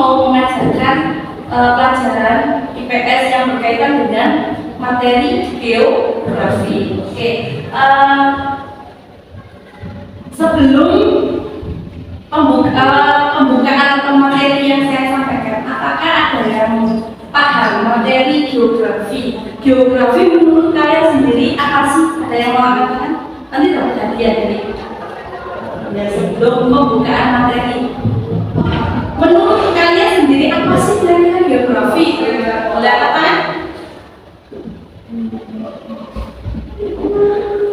mau mengajarkan pelajaran IPS yang berkaitan dengan materi geografi. Oke, sebelum pembukaan atau materi yang saya sampaikan, apakah ada yang paham materi geografi? Geografi menurut kalian sendiri apa sih? Ada yang mau mengatakan? Nanti dapat hadiah dari ya, sebelum pembukaan materi. Menurut kalian sendiri apa sih kira-kira geografi? Boleh katakan?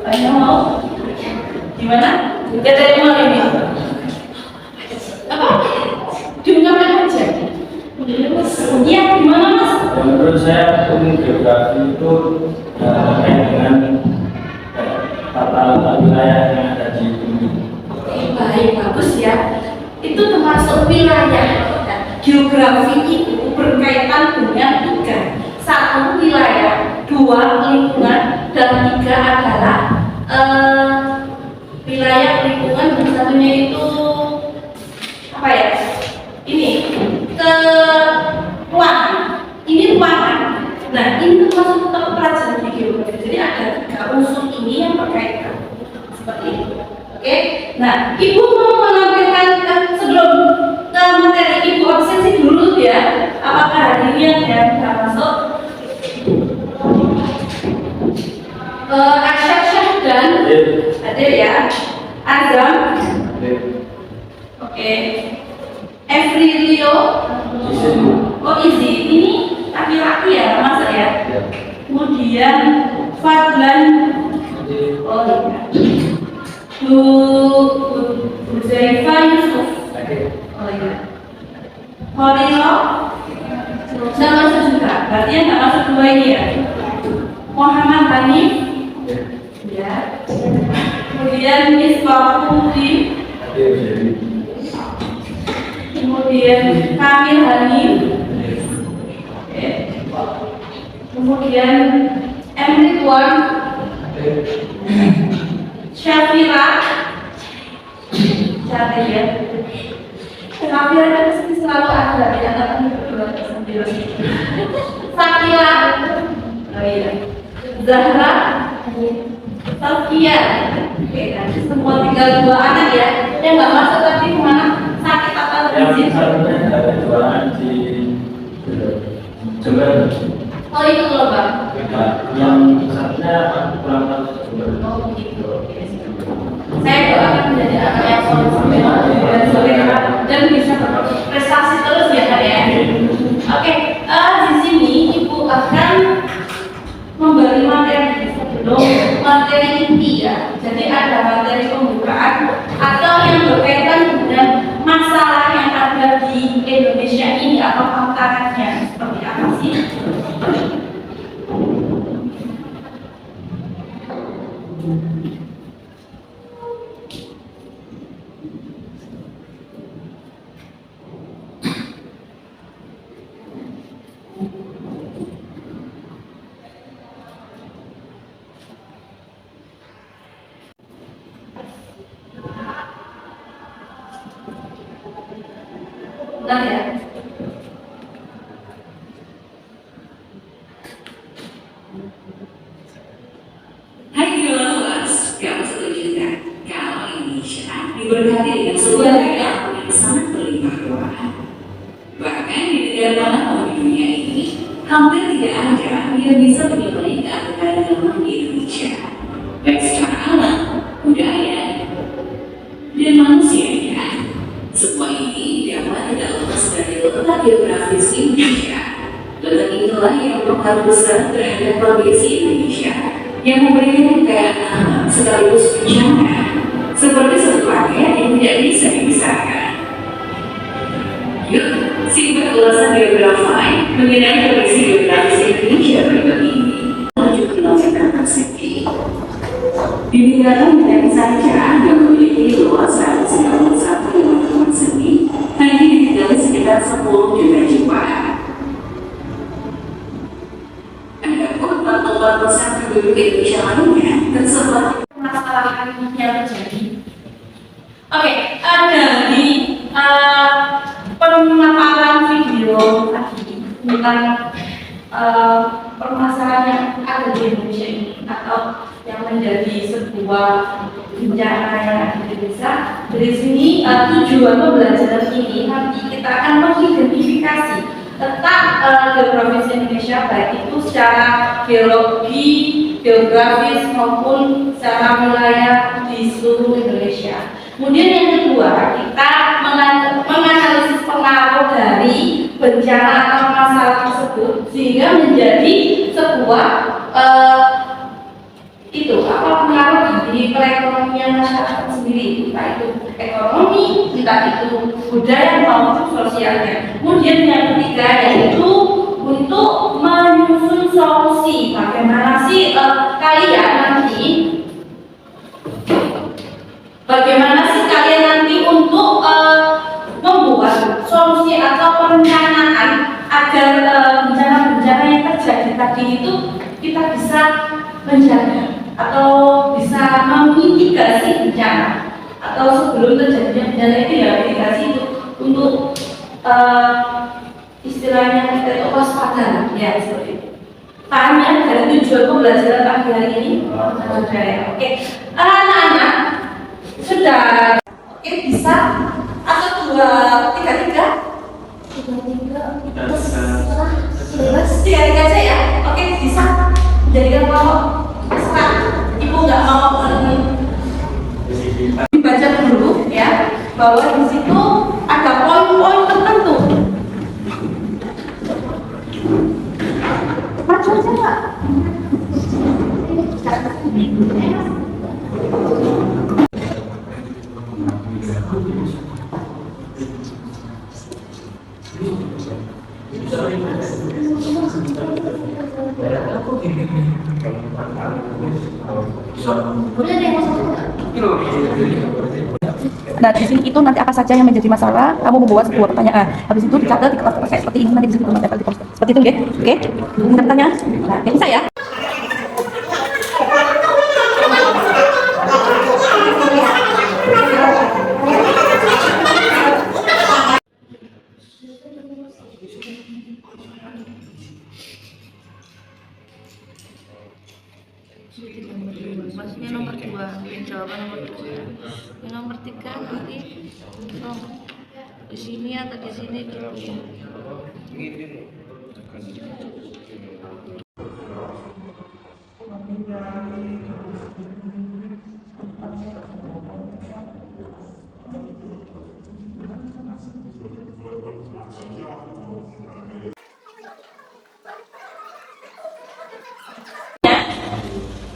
Banyak mau? Gimana? Kita dari mana ini? Apa? Diungkapkan aja. Iya, gimana mas? Menurut saya ilmu geografi itu terkait dengan tata wilayah yang ada di bumi. Baik, bagus ya. Itu termasuk wilayah. Nah, geografi itu berkaitan dengan 3. 1 wilayah, 2 lingkungan, dan 3 adalah wilayah lingkungan, dan satunya itu apa ya? Ini ruangan. Ini ruangan. Nah, ini termasuk pelajaran di geografi. Jadi ada 3 unsur ini yang berkaitan seperti itu. Oke. Nah, ibu mau menampilkan sebelum ke materi, ibu absensi dulu ya. Apakah hadirnya dan termasuk Asyah dan hadir ya. Azam. Oke. Efrilio. Oh Izzy, ini laki-laki ya termasuk ya. Kemudian Fadlan. Oh iya. Huzaifa Yusuf. Oh iya. Horilo. Sudah masuk juga. Berarti yang nggak masuk 2 ini ya. Muhammad Hanif. Ya. Kemudian Misbahudi. Kemudian Kamil Hanif. Oke. Kemudian Emri Tuan. Syafira. Cantik ya. Syafira kan selalu ada di antara berdua sendiri. Sakila. Oh iya. Zahra. Sofia. Oke, nanti semua tinggal 2 anak ya. Yang nggak masuk tapi kemana? Sakit apa Yang satunya ada jualan di Jember. Oh itu loh bang. Yang satunya kurang tahu Jember. Oh gitu. Saya doakan menjadi anak yang soleh dan bisa berprestasi terus ya kak ya. Oke, di sini ibu akan memberi materi sebelum materi inti ya. Jadi ada materi pembukaan atau yang berkaitan dengan masalah yang ada di Indonesia ini atau tantangannya seperti apa sih? Benar ya? Hai viewers, kamu setuju kan? Kalau Indonesia diberkati dengan sebuah negara yang sangat berlimpah ruah. Bahkan di negara mana di dunia ini, hampir tidak ada yang bisa menyamai keanekaragaman alam di Indonesia, baik secara alam, budaya, dan manusianya. Semua ini dapat tidak lepas dari letak geografis Indonesia. Letak inilah yang berpengaruh besar terhadap provinsi Indonesia, yang memberikan kekayaan alam sekaligus bencana, seperti satu paket yang tidak bisa dipisahkan. Yuk, simak ulasan geografi mengenai kondisi geografis Indonesia berikut ini. 7 km persegi. Di negara yang saja yang memiliki luas 191 km persegi, hanya ditinggali sekitar 10 juta jiwa. Adapun 44% penduduk Indonesia lainnya tersebar Permasalahan yang terjadi. Oke, dari pemaparan ngobrol lagi tentang permasalahan yang ada di Indonesia ini atau yang menjadi sebuah bencana yang ada di desa. Dari sini tujuan pembelajaran ini nanti kita akan mengidentifikasi tentang geografis Indonesia, baik itu secara geologi, geografis maupun secara wilayah di seluruh Indonesia. Kemudian yang kedua, kita menganalisis pengaruh dari bencana atau masalah tersebut sehingga menjadi sebuah pengaruh di perekonomian masyarakat sendiri, entah itu ekonomi, entah itu budaya maupun sosialnya. Kemudian yang ketiga yaitu untuk menyusun solusi, bagaimana sih kalian nanti untuk membuat solusi atau perencanaan agar bencana-bencana yang terjadi tadi itu kita bisa menjaga atau bisa memitigasi bencana, atau sebelum terjadinya bencana itu ya mitigasi untuk istilahnya kita itu waspada ya, seperti itu. Paham ya dari tujuan pembelajaran pagi hari ini? Oke. Anak-anak sudah bisa atau tiga aja ya. Oke, bisa jadikan kelompok. Sekarang ibu nggak mau dibaca dulu ya, bahwa di situ ada poin-poin tertentu. Maju aja Pak. Nah, di sini itu nanti apa saja yang menjadi masalah, kamu membuat sebuah pertanyaan. Habis itu dicatat di kertas kayak seperti ini, nanti di situ menempel di poster. Seperti itu, oke? Ini pertanyaan. Nah, yang bisa ya. Maksudnya nomor 2, yang jawaban nomor 2. Yang nomor 3 nanti di sini atau di sini gitu ya.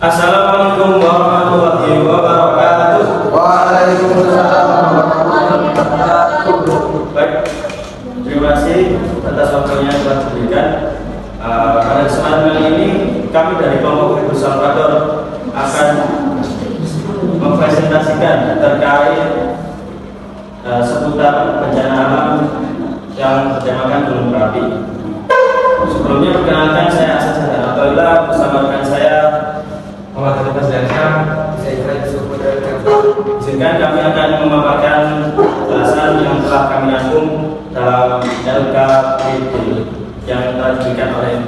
Assalamualaikum warahmatullahi wabarakatuh. Waalaikumsalam warahmatullahi wabarakatuh. Baik, terima kasih atas waktunya yang telah diberikan. Pada kesempatan kali ini kami dari kelompok Ibu Salvador akan mempresentasikan terkait seputar bencana alam yang bertemakan gunung berapi. Sebelumnya perkenalkan, saya Asad dan Abdullah, bersama dengan saya Muhammad Atas Dansa, saya Ibrahim Sukur dari izinkan kami akan memaparkan ulasan yang telah kami rangkum dalam LKPD yang telah diberikan oleh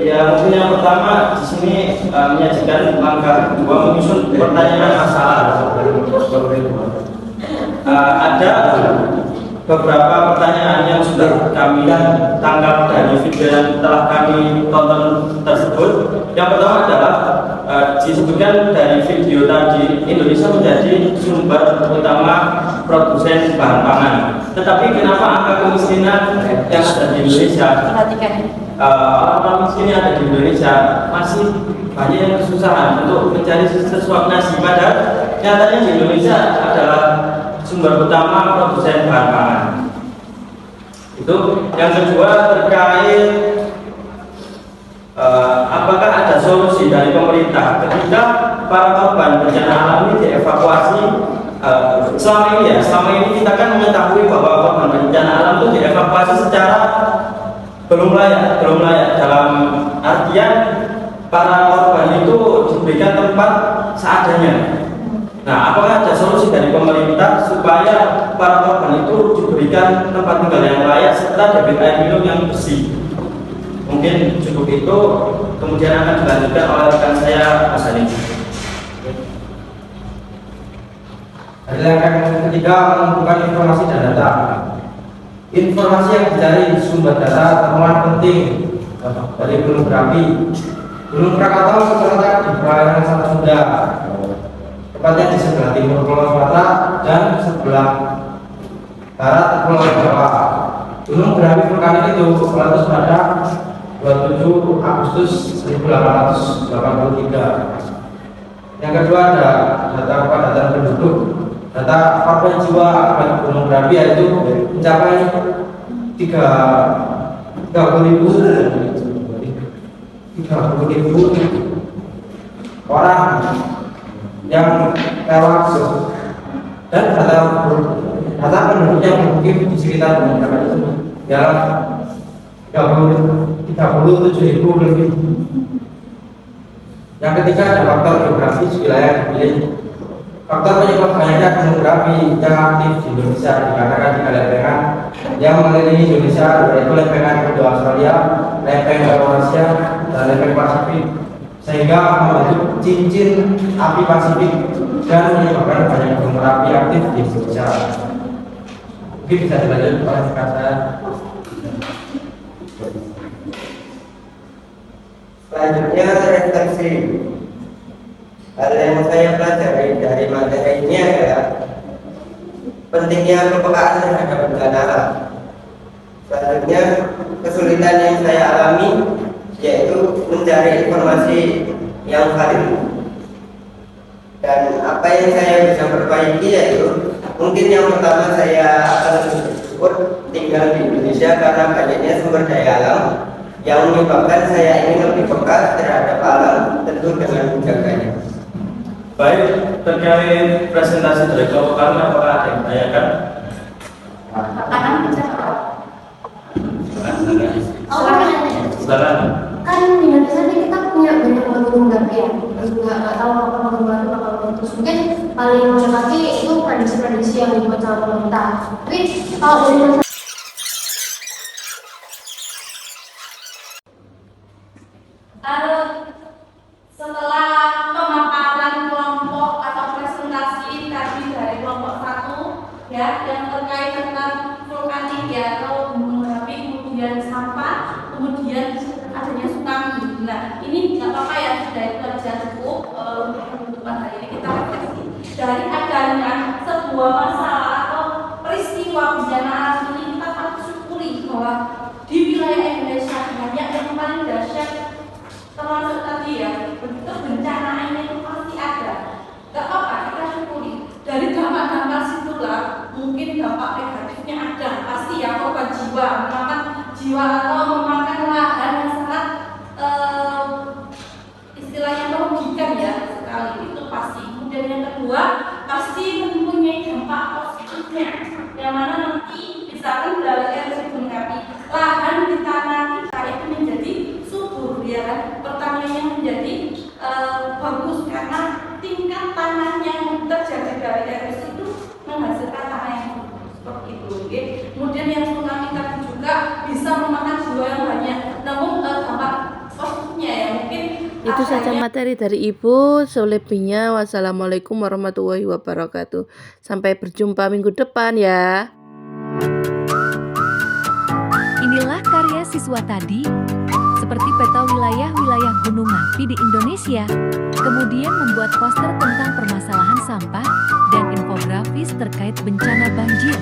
ya. Mungkin yang pertama di sini menyajikan langkah kedua menyusun pertanyaan masalah. Ada beberapa pertanyaan yang sudah kami tangkap dari video yang telah kami tonton tersebut. Yang pertama adalah disebutkan dari video tadi, Indonesia menjadi sumber utama produsen bahan pangan. Tetapi kenapa angka kemiskinan yang ada di Indonesia, orang miskin yang ada di Indonesia masih banyak yang kesusahan untuk mencari sesuap nasi, padahal nyatanya di Indonesia adalah sumber utama produsen bahan pangan. Itu yang kedua terkait apakah ada solusi dari pemerintah ketika para korban bencana alam ini dievakuasi. Selama ini kita kan mengetahui bahwa korban bencana alam itu dievakuasi secara belum layak dalam artian para korban itu diberikan tempat seadanya. Nah, apakah ada solusi dari pemerintah supaya para korban itu diberikan tempat tinggal yang layak serta debit air minum yang bersih? Mungkin cukup itu, kemudian akan dilanjutkan oleh rekan saya, Mas Halim. Langkah yang ketiga, mengumpulkan informasi dan data. Informasi yang dicari sumber data temuan penting dari gunung berapi. Gunung Krakatau terletak di perairan Samudra, tepatnya di sebelah timur Pulau Sumatera dan sebelah barat Pulau Jawa. Gunung berapi vulkanik itu meletus pada 27 Agustus 1883. Yang kedua ada data kepadatan penduduk. Data korban jiwa akibat gunung berapi yaitu mencapai 30.000 orang yang tewas, dan data penduduk yang mungkin di sekitar gunung berapi itu dalam 37.000 lebih. Yang ketiga ada faktor geografis wilayah dipilih. Faktor penyebab banyaknya gunung berapi yang aktif di Indonesia dikarenakan tiga lempengan yang mengelilingi Indonesia, yaitu lempengan Indo Australia, lempeng Eurasia, dan lempeng Pasifik, sehingga membentuk cincin api Pasifik dan menyebabkan banyak gunung berapi aktif di Indonesia. Mungkin bisa dilanjut oleh rekan saya. Selanjutnya refleksi. Hal yang saya pelajari dari materi ini adalah pentingnya kepekaan terhadap bencana alam. Selanjutnya, kesulitan yang saya alami yaitu mencari informasi yang valid. Dan apa yang saya bisa perbaiki yaitu mungkin yang pertama saya akan bersyukur tinggal di Indonesia karena banyaknya sumber daya alam yang menyebabkan saya ingin lebih peka terhadap alam, tentu dengan menjaganya. Baik, terkait presentasi dari kelompok kami, apakah ada yang ditanyakan? Silakan. Kan di Indonesia kita punya banyak gunung berapi ya, nggak tahu apa gunung bakal meletus. Mungkin paling mendekati itu prediksi-prediksi yang dibuat sama pemerintah. Tapi kalau dari setelah pemaparan kelompok atau presentasi tadi dari kelompok 1 ya, yang terkait tentang vulkanik ya atau gunung berapi, kemudian sampah, kemudian adanya tsunami. Nah, ini nggak apa-apa ya, sudah itu aja cukup untuk penutupan hari ini. Kita refleksi dari adanya sebuah masalah atau peristiwa bencana alam ini, kita harus syukuri bahwa di wilayah Indonesia banyak yang paling dahsyat, termasuk tadi ya, begitu bencana ini itu pasti ada. Gak apa-apa, kita syukuri. Dari dampak-dampak situlah mungkin dampak negatifnya ada, pasti ya, korban jiwa, memakan jiwa atau memakan lahan yang sangat istilahnya merugikan ya sekali, itu pasti. Kemudian yang kedua, pasti mempunyai dampak positifnya, yang mana nanti bisa kendali erupsi gunung berapi, lahan di tanah kita itu menjadi subur ya kan, pertaniannya menjadi bagus karena tingkat tanah yang terjadi dari erupsi itu menghasilkan tanah yang subur seperti itu. Okay? Kemudian yang tsunami tadi juga bisa memakan jiwa yang banyak, namun dampak positifnya ya mungkin Itu saja materi dari Ibu. Selebihnya wassalamualaikum warahmatullahi wabarakatuh. Sampai berjumpa minggu depan ya. Inilah karya siswa tadi, seperti peta wilayah-wilayah gunung api di Indonesia, kemudian membuat poster tentang permasalahan sampah dan infografis terkait bencana banjir.